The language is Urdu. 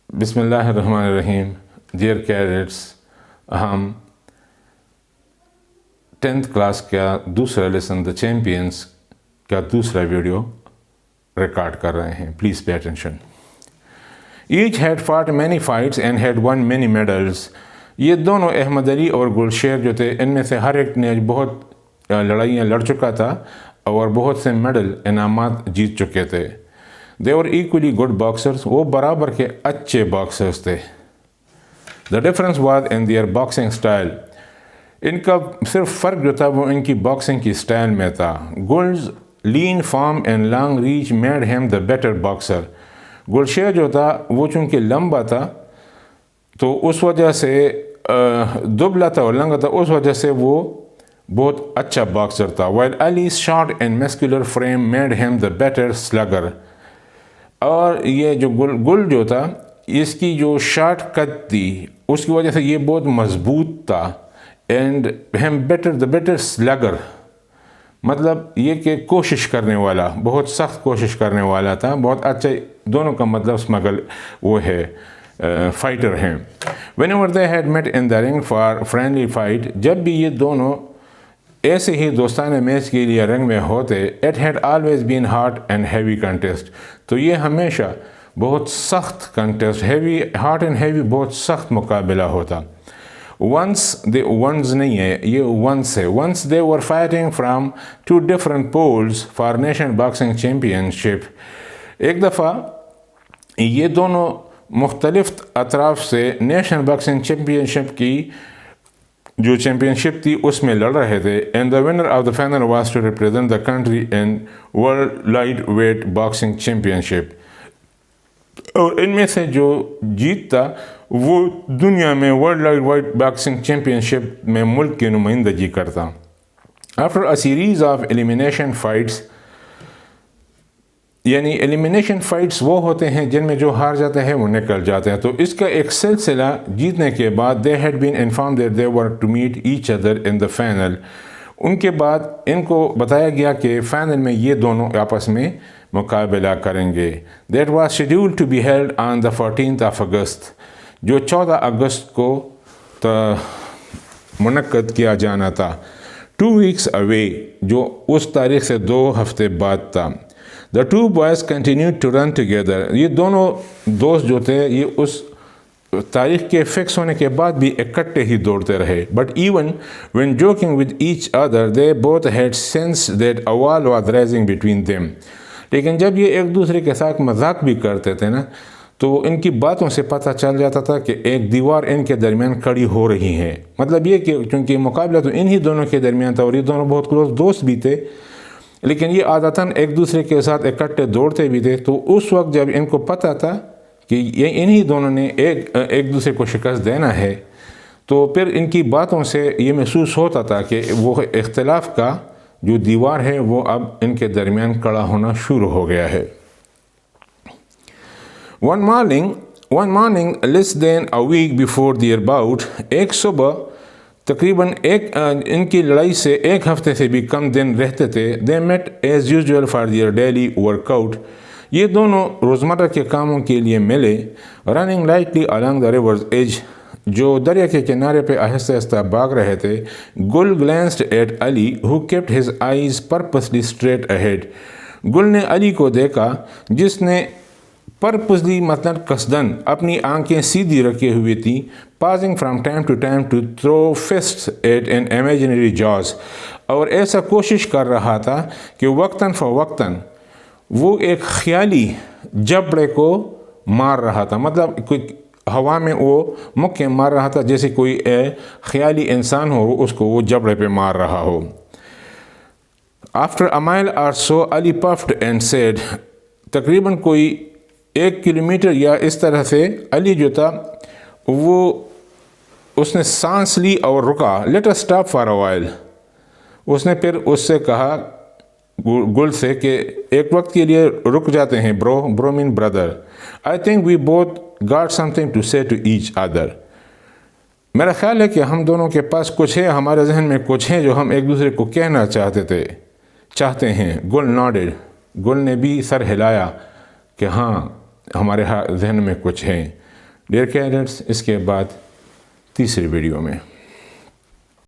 بسم اللہ الرحمن الرحیم. ڈیئر کیڈٹس، ہم 10th کلاس کا دوسرا لیسن دا چیمپئنس کا دوسرا ویڈیو ریکارڈ کر رہے ہیں. Please pay attention. Each had fought many fights and had won many medals. یہ دونوں احمد علی اور گلشیر جو تھے، ان میں سے ہر ایک نے بہت لڑائیاں لڑ چکا تھا اور بہت سے میڈل انعامات جیت چکے تھے. They were equally good boxers. وہ برابر کے اچھے باکسرز تھے. The difference was in their boxing style. ان کا صرف فرق جو تھا وہ ان کی باکسنگ کی سٹائل میں تھا. Gul's lean form and long reach made him the better boxer. گلشیر جو تھا وہ چونکہ لمبا تھا تو اس وجہ سے دبلا تھا اور لنگا تھا، اس وجہ سے وہ بہت اچھا باکسر تھا. While Ali's short and muscular frame made him the better slugger. اور یہ جو گل جو تھا، اس کی جو شارٹ کٹ تھی اس کی وجہ سے یہ بہت مضبوط تھا. اینڈ ہم دا بیٹر سلگر، مطلب یہ کہ کوشش کرنے والا، بہت سخت کوشش کرنے والا تھا. بہت اچھا، دونوں کا مطلب اسمگل وہ ہے فائٹر ہیں. whenever they had met in the ring for friendly fight، جب بھی یہ دونوں ایسے ہی دوستانہ میچ کے لیے رنگ میں ہوتے، it had always been hot and heavy contest. تو یہ ہمیشہ بہت سخت کنٹیسٹ، ہارٹ اینڈ ہیوی، بہت سخت مقابلہ ہوتا. ونس نہیں ہے، یہ ونس ہے. once they were fighting from two different poles for nation boxing championship. ایک دفعہ یہ دونوں مختلف اطراف سے نیشنل باکسنگ چیمپئن شپ کی جو چیمپئن تھی اس میں لڑ رہے تھے. And the winner of the final was to represent the country in world lightweight boxing championship. اور ان میں سے جو جیتتا وہ دنیا میں world lightweight boxing championship میں ملک کی نمائندگی کرتا. After a series of elimination fights, یعنی ایلیمینیشن فائٹس وہ ہوتے ہیں جن میں جو ہار جاتا ہے وہ نکل جاتا ہے. تو اس کا ایک سلسلہ جیتنے کے بعد they had been informed that they were to meet each other in the final. ان کے بعد ان کو بتایا گیا کہ فائنل میں یہ دونوں آپس میں مقابلہ کریں گے. That was scheduled to be held on the 14th of August، جو 14 اگست کو منعقد کیا جانا تھا. 2 weeks away، جو اس تاریخ سے 2 ہفتے بعد تھا. The two boys continued to run together. یہ دونوں دوست جو تھے یہ اس تاریخ کے فکس ہونے کے بعد بھی اکٹھے ہی دوڑتے رہے. But even when joking with each other, they both had sensed that a wall was rising between them. لیکن جب یہ ایک دوسرے کے ساتھ مذاق بھی کرتے تھے نا، تو ان کی باتوں سے پتہ چل جاتا تھا کہ ایک دیوار ان کے درمیان کھڑی ہو رہی ہے. مطلب یہ کہ چونکہ مقابلہ تو انہی دونوں کے درمیان تھا اور یہ دونوں بہت کلوز دوست بھی تھے، لیکن یہ عادتاً ایک دوسرے کے ساتھ اکٹھے دوڑتے بھی تھے. تو اس وقت جب ان کو پتہ تھا کہ یہ انہی دونوں نے ایک دوسرے کو شکست دینا ہے، تو پھر ان کی باتوں سے یہ محسوس ہوتا تھا کہ وہ اختلاف کا جو دیوار ہے وہ اب ان کے درمیان کھڑا ہونا شروع ہو گیا ہے. One morning less than a week before their bout، ایک صبح تقریباً ان کی لڑائی سے ایک ہفتے سے بھی کم دن رہتے تھے. they met as usual for their daily workout. یہ دونوں روزمرہ کے کاموں کے لیے ملے. running lightly along the river's edge، جو دریا کے کنارے پہ آہستہ آہستہ بھاگ رہے تھے. گل glanced at Ali who kept his eyes purposely straight ahead. گل نے علی کو دیکھا جس نے پرپسلی مطلب قصداً اپنی آنکھیں سیدھی رکھے ہوئی تھی. pausing from time to time to throw fists at an imaginary jaws، اور ایسا کوشش کر رہا تھا کہ وقتاً فوقتاً وہ ایک خیالی جبڑے کو مار رہا تھا. مطلب کوئی ہوا میں وہ مکے مار رہا تھا جیسے کوئی خیالی انسان ہو، اس کو وہ جبڑے پہ مار رہا ہو. after a mile or so Ali puffed and said، تقریباً کوئی 1 کلومیٹر یا اس طرح سے علی جو تھا وہ اس نے سانس لی اور رکا. let us stop for a while. اس نے پھر اس سے کہا گل سے کہ ایک وقت کے لیے رک جاتے ہیں. برو مین برادر. I think we both got something to say to each other. میرا خیال ہے کہ ہم دونوں کے پاس کچھ ہے، ہمارے ذہن میں کچھ ہے جو ہم ایک دوسرے کو کہنا چاہتے ہیں. گل nodded. گل نے بھی سر ہلایا کہ ہاں ہمارے ذہن میں کچھ ہے. ڈیئر کیڈٹس، اس کے بعد تیسری ویڈیو میں